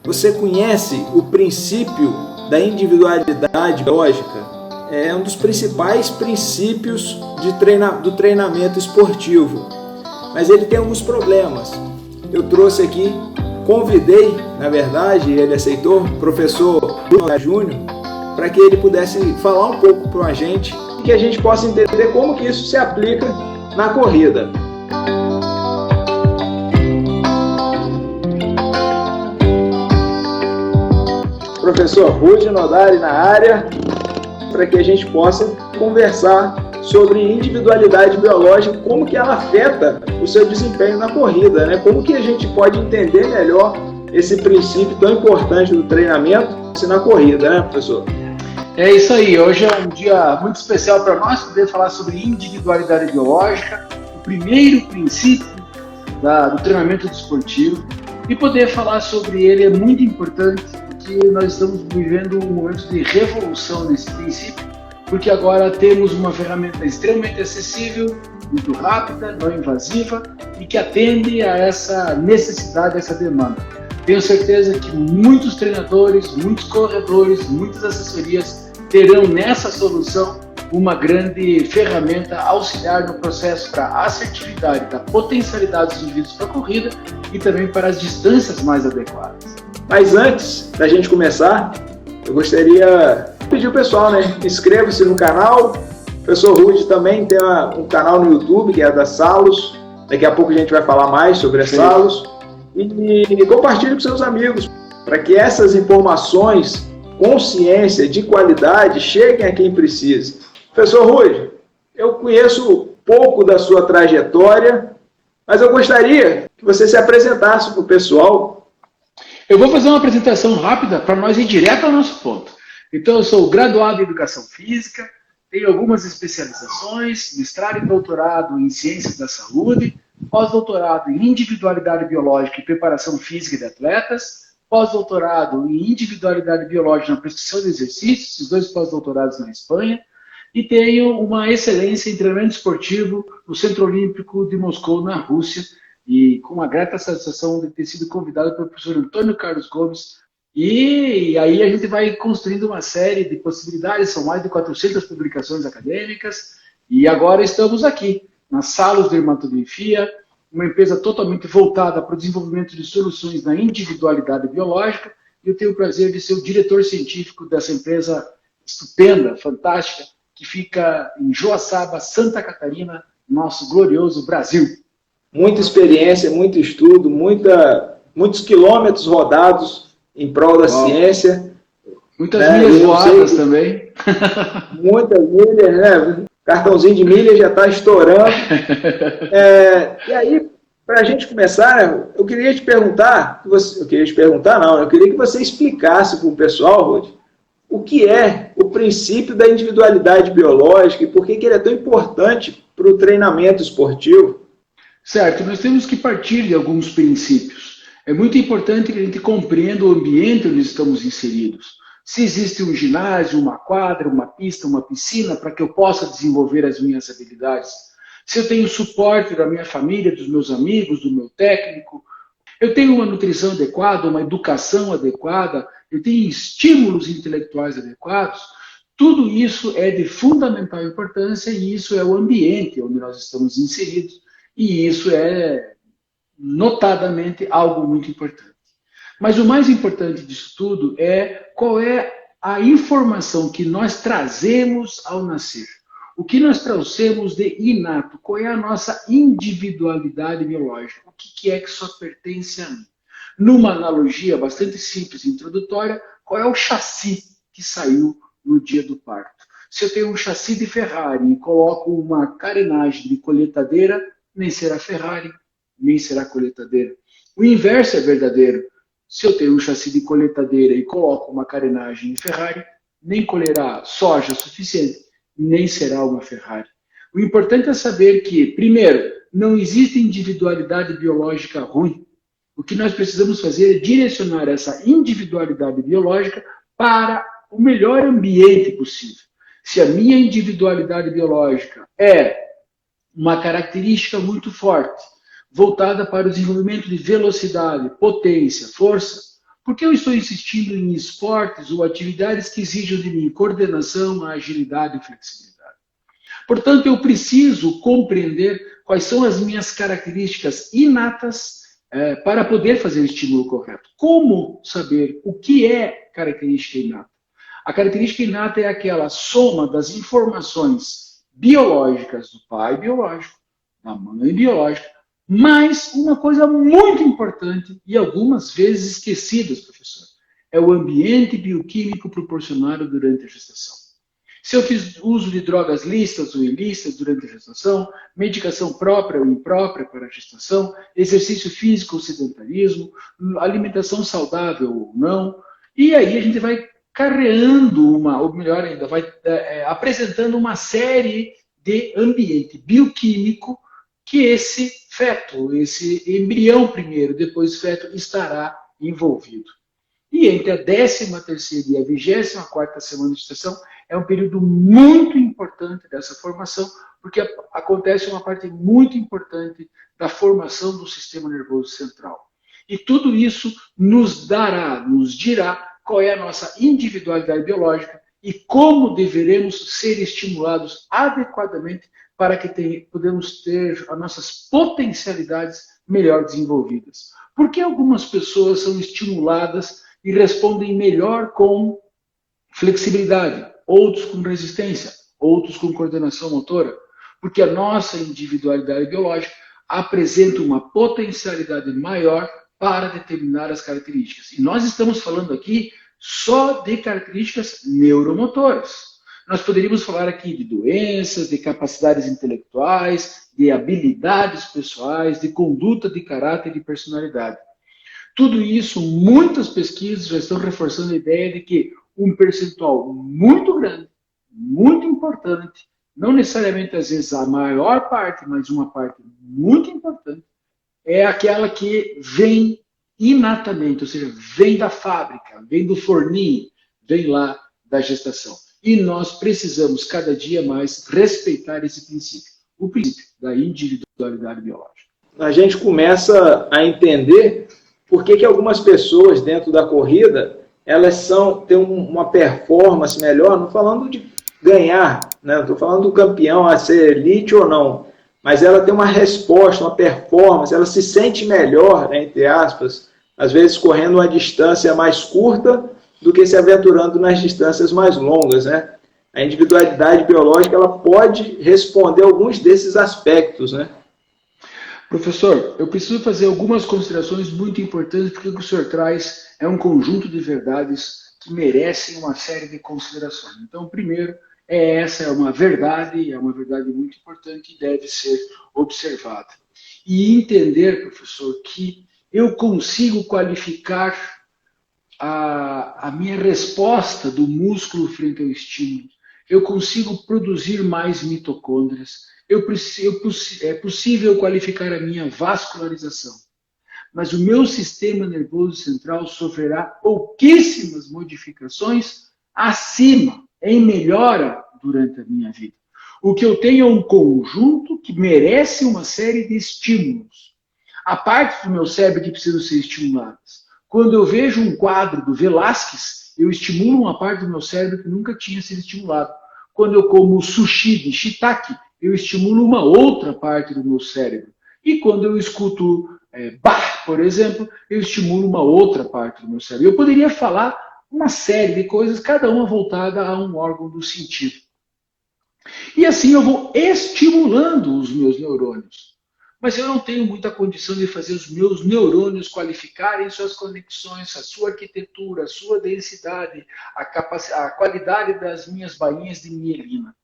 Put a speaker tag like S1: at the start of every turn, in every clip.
S1: Você conhece o princípio da individualidade biológica? É um dos principais princípios do treinamento esportivo, mas ele tem alguns problemas. Eu trouxe aqui, convidei, na verdade, ele aceitou, o professor Júnior, para que ele pudesse falar um pouco para a gente e que a gente possa entender como que isso se aplica na corrida. Professor Rudy Nodari na área, para que a gente possa conversar sobre individualidade biológica, como que ela afeta o seu desempenho na corrida, né? Como que a gente pode entender melhor esse princípio tão importante do treinamento na corrida, né, professor?
S2: É isso aí, hoje é um dia muito especial para nós poder falar sobre individualidade biológica, o primeiro princípio do treinamento desportivo, e poder falar sobre ele é muito importante, porque nós estamos vivendo um momento de revolução nesse princípio, porque agora temos uma ferramenta extremamente acessível, muito rápida, não invasiva e que atende a essa necessidade, a essa demanda. Tenho certeza que muitos treinadores, muitos corredores, muitas assessorias terão nessa solução uma grande ferramenta auxiliar no processo para a assertividade, da potencialidade dos indivíduos para a corrida e também para as distâncias mais adequadas.
S1: Mas antes da gente começar, eu gostaria de pedir ao pessoal, né? Inscreva-se no canal. O professor Rudy também tem um canal no YouTube, que é da Salos. Daqui a pouco a gente vai falar mais sobre a Salos. E compartilhe com seus amigos, para que essas informações com ciência, de qualidade, cheguem a quem precisa. Professor Rudy, eu conheço pouco da sua trajetória, mas eu gostaria que você se apresentasse para o pessoal.
S2: Eu vou fazer uma apresentação rápida para nós ir direto ao nosso ponto. Então, eu sou graduado em Educação Física, tenho algumas especializações, mestrado e doutorado em Ciências da Saúde, pós-doutorado em Individualidade Biológica e Preparação Física de Atletas, pós-doutorado em Individualidade Biológica na Prescrição de Exercícios, esses 2 pós-doutorados na Espanha, e tenho uma excelência em treinamento esportivo no Centro Olímpico de Moscou, na Rússia, e com uma grata satisfação de ter sido convidado pelo professor Antônio Carlos Gomes. E aí a gente vai construindo uma série de possibilidades, são mais de 400 publicações acadêmicas, e agora estamos aqui, na Salos de Dermatografia, uma empresa totalmente voltada para o desenvolvimento de soluções na individualidade biológica, e eu tenho o prazer de ser o diretor científico dessa empresa estupenda, fantástica, que fica em Joaçaba, Santa Catarina, nosso glorioso Brasil.
S1: Muita experiência, muito estudo, muitos quilômetros rodados em prol da ciência.
S2: Muitas milhas voadas também.
S1: Muitas milhas, né? Cartãozinho de milha já está estourando. E aí, para a gente começar, eu queria te perguntar, eu queria que você explicasse para o pessoal, Rudy, o que é o princípio da individualidade biológica e por que ele é tão importante para o treinamento esportivo.
S2: Certo, nós temos que partir de alguns princípios. É muito importante que a gente compreenda o ambiente onde estamos inseridos. Se existe um ginásio, uma quadra, uma pista, uma piscina, para que eu possa desenvolver as minhas habilidades. Se eu tenho suporte da minha família, dos meus amigos, do meu técnico. Eu tenho uma nutrição adequada, uma educação adequada, eu tenho estímulos intelectuais adequados. Tudo isso é de fundamental importância e isso é o ambiente onde nós estamos inseridos. E isso é, notadamente, algo muito importante. Mas o mais importante disso tudo é qual é a informação que nós trazemos ao nascer. O que nós trouxemos de inato, qual é a nossa individualidade biológica, o que é que só pertence a mim. Numa analogia bastante simples e introdutória, qual é o chassi que saiu no dia do parto. Se eu tenho um chassi de Ferrari e coloco uma carenagem de colheitadeira, nem será Ferrari, nem será colheitadeira. O inverso é verdadeiro. Se eu tenho um chassi de colheitadeira e coloco uma carenagem de Ferrari, nem colherá soja suficiente, nem será uma Ferrari. O importante é saber que, primeiro, não existe individualidade biológica ruim. O que nós precisamos fazer é direcionar essa individualidade biológica para o melhor ambiente possível. Se a minha individualidade biológica é uma característica muito forte, voltada para o desenvolvimento de velocidade, potência, força, Por que eu estou insistindo em esportes ou atividades que exijam de mim coordenação, agilidade e flexibilidade? Portanto, eu preciso compreender quais são as minhas características inatas para poder fazer o estímulo correto. Como saber o que é característica inata? A característica inata é aquela soma das informações biológicas do pai biológico, da mãe biológica, mas uma coisa muito importante e algumas vezes esquecidas, professor, é o ambiente bioquímico proporcionado durante a gestação. Se eu fiz uso de drogas lícitas ou ilícitas durante a gestação, medicação própria ou imprópria para a gestação, exercício físico ou sedentarismo, alimentação saudável ou não, e aí a gente vai carreando ou melhor ainda, vai apresentando uma série de ambiente bioquímico que esse feto, esse embrião primeiro, depois feto, estará envolvido. E entre a 13ª e a 24ª semana de gestação é um período muito importante dessa formação, porque acontece uma parte muito importante da formação do sistema nervoso central. E tudo isso nos dirá qual é a nossa individualidade biológica e como deveremos ser estimulados adequadamente para que podemos ter as nossas potencialidades melhor desenvolvidas. Por que algumas pessoas são estimuladas e respondem melhor com flexibilidade, outros com resistência, outros com coordenação motora? Porque a nossa individualidade biológica apresenta uma potencialidade maior para determinar as características. E nós estamos falando aqui só de características neuromotoras. Nós poderíamos falar aqui de doenças, de capacidades intelectuais, de habilidades pessoais, de conduta de caráter e de personalidade. Tudo isso, muitas pesquisas já estão reforçando a ideia de que um percentual muito grande, muito importante, não necessariamente às vezes a maior parte, mas uma parte muito importante, é aquela que vem inatamente, ou seja, vem da fábrica, vem do forninho, vem lá da gestação. E nós precisamos cada dia mais respeitar esse princípio, o princípio da individualidade biológica.
S1: A gente começa a entender por que algumas pessoas dentro da corrida elas têm uma performance melhor, não falando de ganhar, né? Estou falando do campeão a ser elite ou não, mas ela tem uma resposta, uma performance, ela se sente melhor, né, entre aspas, às vezes correndo uma distância mais curta do que se aventurando nas distâncias mais longas, né? A individualidade biológica ela pode responder a alguns desses aspectos, né?
S2: Professor, eu preciso fazer algumas considerações muito importantes, porque o que o senhor traz é um conjunto de verdades que merecem uma série de considerações. Então, primeiro, essa é uma verdade muito importante e deve ser observada. E entender, professor, que eu consigo qualificar a minha resposta do músculo frente ao estímulo, eu consigo produzir mais mitocôndrias, é possível qualificar a minha vascularização, mas o meu sistema nervoso central sofrerá pouquíssimas modificações acima, em melhora durante a minha vida. O que eu tenho é um conjunto que merece uma série de estímulos. Há partes do meu cérebro que precisam ser estimuladas. Quando eu vejo um quadro do Velázquez, eu estimulo uma parte do meu cérebro que nunca tinha sido estimulado. Quando eu como sushi de shiitake, eu estimulo uma outra parte do meu cérebro. E quando eu escuto Bach, por exemplo, eu estimulo uma outra parte do meu cérebro. Eu poderia falar uma série de coisas, cada uma voltada a um órgão do sentido. E assim eu vou estimulando os meus neurônios. Mas eu não tenho muita condição de fazer os meus neurônios qualificarem suas conexões, a sua arquitetura, a sua densidade, a qualidade das minhas bainhas de mielina.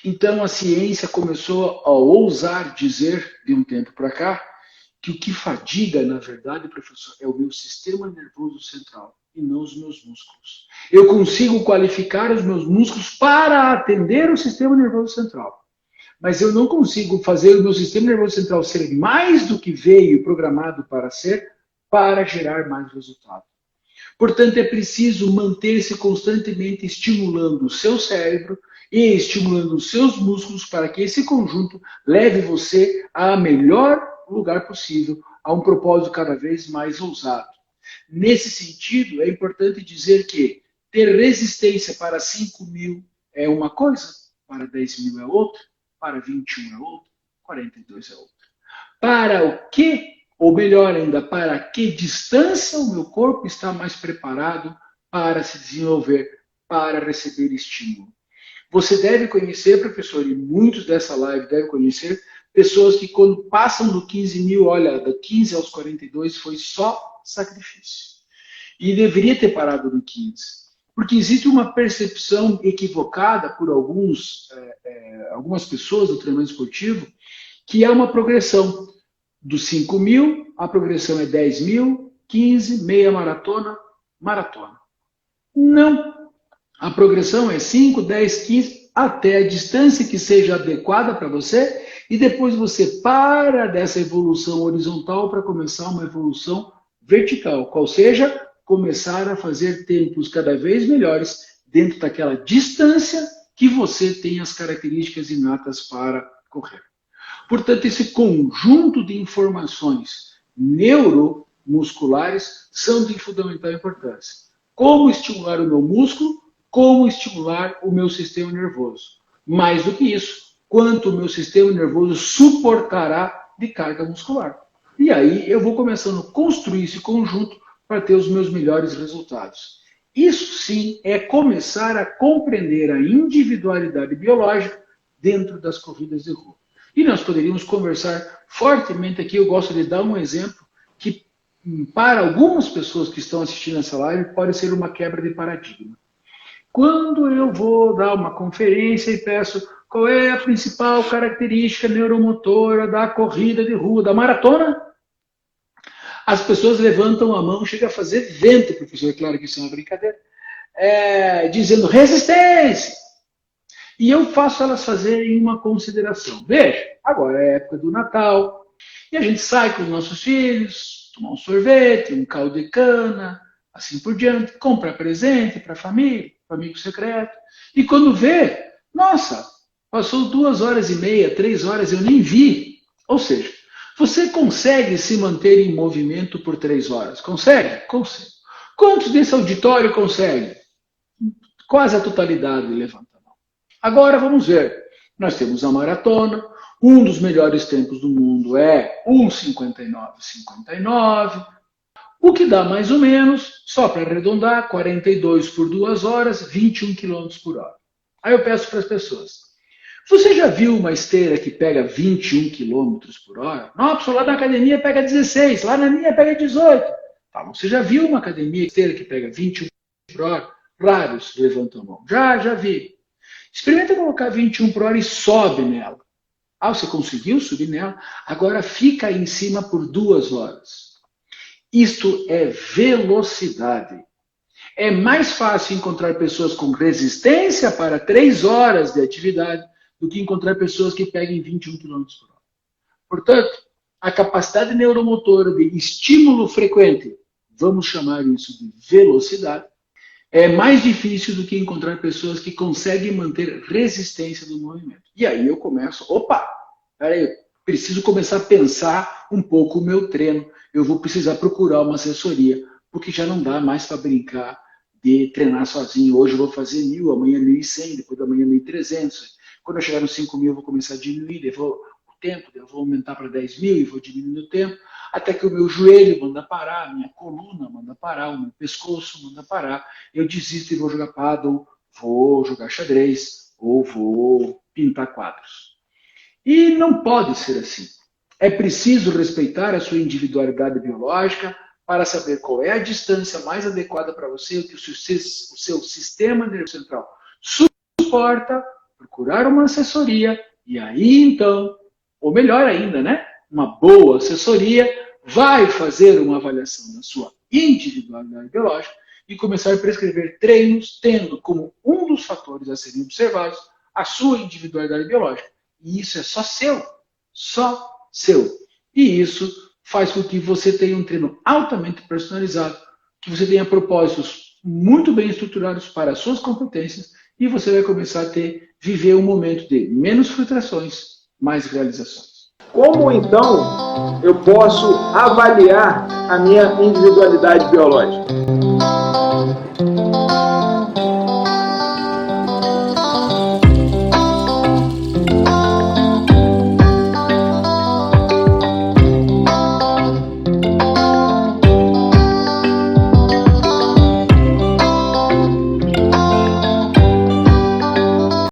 S2: Então a ciência começou a ousar dizer, de um tempo para cá, que o que fadiga, na verdade, professor, é o meu sistema nervoso central e não os meus músculos. Eu consigo qualificar os meus músculos para atender o sistema nervoso central. Mas eu não consigo fazer o meu sistema nervoso central ser mais do que veio programado para ser, para gerar mais resultado. Portanto, é preciso manter-se constantemente estimulando o seu cérebro e estimulando os seus músculos para que esse conjunto leve você ao melhor lugar possível, a um propósito cada vez mais ousado. Nesse sentido, é importante dizer que ter resistência para 5.000 é uma coisa, para 10.000 é outra, para 21 é outra, 42 é outra. Para o que, ou melhor ainda, para que distância o meu corpo está mais preparado para se desenvolver, para receber estímulo. Você deve conhecer, professor, e muitos dessa live devem conhecer, pessoas que quando passam do 15.000, olha, da 15 aos 42 foi só sacrifício. E deveria ter parado no 15. Porque existe uma percepção equivocada por algumas pessoas do treinamento esportivo, que é uma progressão. Dos 5.000, a progressão é 10.000, 15, meia maratona, maratona. Não. A progressão é 5, 10, 15, até a distância que seja adequada para você, e depois você para dessa evolução horizontal para começar uma evolução vertical, qual seja, começar a fazer tempos cada vez melhores dentro daquela distância que você tem as características inatas para correr. Portanto, esse conjunto de informações neuromusculares são de fundamental importância. Como estimular o meu músculo, como estimular o meu sistema nervoso. Mais do que isso, quanto o meu sistema nervoso suportará de carga muscular. E aí eu vou começando a construir esse conjunto para ter os meus melhores resultados. Isso sim é começar a compreender a individualidade biológica dentro das corridas de rua. E nós poderíamos conversar fortemente aqui, eu gosto de dar um exemplo que para algumas pessoas que estão assistindo essa live pode ser uma quebra de paradigma. Quando eu vou dar uma conferência e peço qual é a principal característica neuromotora da corrida de rua, da maratona, as pessoas levantam a mão, chega a fazer vento, professor, é claro que isso é uma brincadeira, dizendo resistência. E eu faço elas fazerem uma consideração. Veja, agora é a época do Natal, e a gente sai com os nossos filhos, tomar um sorvete, um caldo de cana, assim por diante, comprar presente para a família, para amigo secreto. E quando vê, nossa, passou 2h30, 3 horas, eu nem vi. Ou seja, você consegue se manter em movimento por 3 horas? Consegue? Consegue. Quantos desse auditório conseguem? Quase a totalidade levanta a mão. Agora vamos ver. Nós temos a maratona. Um dos melhores tempos do mundo é 1:59:59. O que dá mais ou menos, só para arredondar, 42 por 2 horas, 21 km por hora. Aí eu peço para as pessoas, você já viu uma esteira que pega 21 km por hora? Não, lá na academia pega 16, lá na minha pega 18. Tá, você já viu uma esteira que pega 21 por hora? Raros levantam a mão. Já vi. Experimenta colocar 21 por hora e sobe nela. Ah, você conseguiu subir nela? Agora fica aí em cima por 2 horas. Isto é velocidade. É mais fácil encontrar pessoas com resistência para 3 horas de atividade do que encontrar pessoas que peguem 21 km por hora. Portanto, a capacidade neuromotora de estímulo frequente, vamos chamar isso de velocidade, é mais difícil do que encontrar pessoas que conseguem manter resistência do movimento. E aí eu começo, peraí, eu preciso começar a pensar um pouco o meu treino. Eu vou precisar procurar uma assessoria, porque já não dá mais para brincar de treinar sozinho. Hoje eu vou fazer 1.000, amanhã 1.100, depois da manhã 1.300. Quando eu chegar nos 5.000, eu vou começar a diminuir, o tempo, eu vou aumentar para 10.000 e vou diminuindo o tempo, até que o meu joelho manda parar, a minha coluna manda parar, o meu pescoço manda parar, eu desisto e vou jogar pádel, vou jogar xadrez, ou vou pintar quadros. E não pode ser assim. É preciso respeitar a sua individualidade biológica para saber qual é a distância mais adequada para você, o que o seu sistema nervoso central suporta, procurar uma assessoria, e aí então, ou melhor ainda, né? Uma boa assessoria vai fazer uma avaliação da sua individualidade biológica e começar a prescrever treinos tendo como um dos fatores a serem observados a sua individualidade biológica. E isso é só seu. Só seu. E isso faz com que você tenha um treino altamente personalizado, que você tenha propósitos muito bem estruturados para as suas competências e você vai começar a viver um momento de menos frustrações, mais realizações.
S1: Como então eu posso avaliar a minha individualidade biológica.